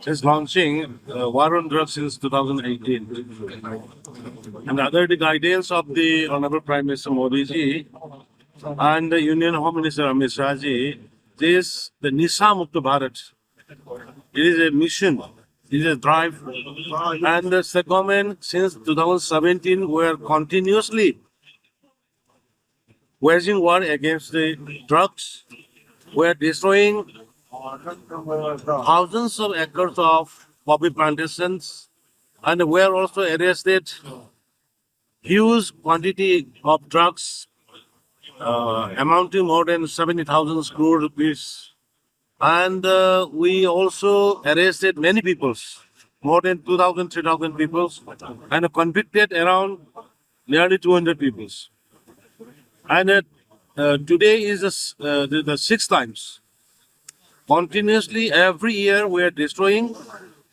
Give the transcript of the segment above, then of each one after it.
is launching war on drugs since 2018. And under the guidance of the Honorable Prime Minister Modi ji and the Union Home Minister Amit Shah ji, this the Nisha Mukt Bharat. It is a mission, it is a drive, and the state government since 2017 were continuously waging war against the drugs. We are destroying thousands of acres of poppy plantations, and we are also arrested huge quantity of drugs amounting more than 70,000 crore rupees. And we also arrested many peoples, more than 2,000, 3,000 peoples, and convicted around nearly 200 peoples. And today is the sixth times. Continuously, every year, we are destroying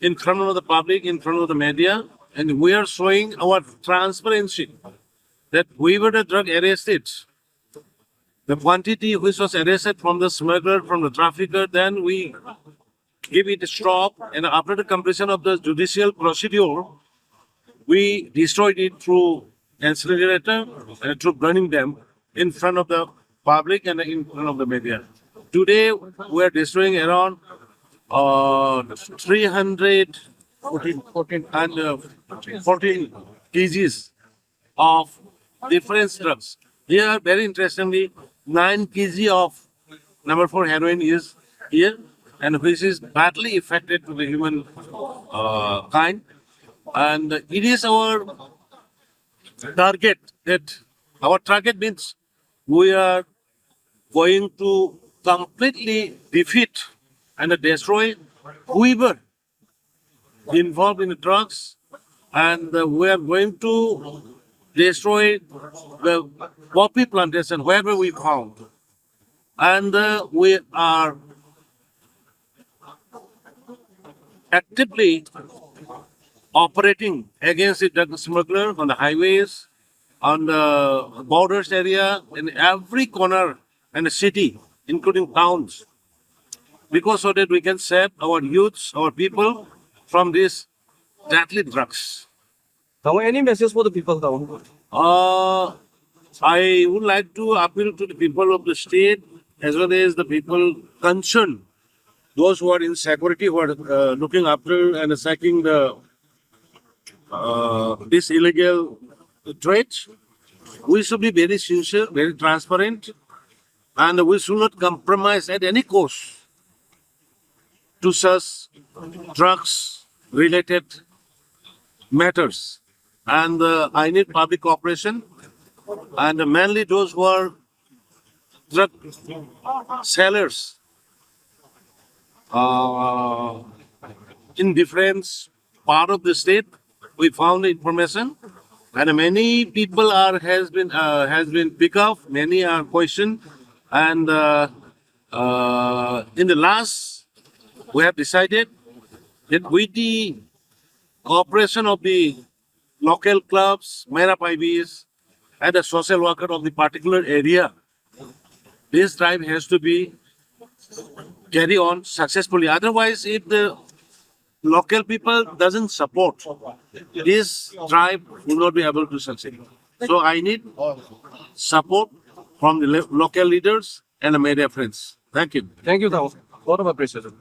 in front of the public, in front of the media, and we are showing our transparency that we were the drug arrested. The quantity which was arrested from the smuggler, from the trafficker, then we give it a stop, and after the completion of the judicial procedure, we destroyed it through incinerator and through burning them in front of the public and in front of the media. Today, we are destroying around 314 kgs of different drugs. Here, very interestingly, 9 kg of number 4 heroin is here, and which is badly affected to the human kind. And it is our target that our target means we are going to completely defeat and destroy whoever involved in the drugs, and we are going to destroy the poppy plantation wherever we found. And we are actively operating against the drug smuggler on the highways, on the borders area, in every corner and the city, including towns, because so that we can save our youths, our people from these deadly drugs. Now, any message for the people now? I would like to appeal to the people of the state as well as the people concerned, those who are in security, who are looking after and attacking the this illegal trade. We should be very sincere, very transparent, and we should not compromise at any cost to such drugs-related matters. And I need public cooperation, and mainly those who are drug sellers in different part of the state. We found information, and many people has been picked up. Many are questioned, and in the last, we have decided that with the cooperation of the local clubs, Meira Paibis, and the social worker of the particular area, this drive has to be carried on successfully. Otherwise, if the local people doesn't support, this drive will not be able to succeed. So I need support from the local leaders and the media friends. Thank you. Thank you, Tao. A lot of appreciation.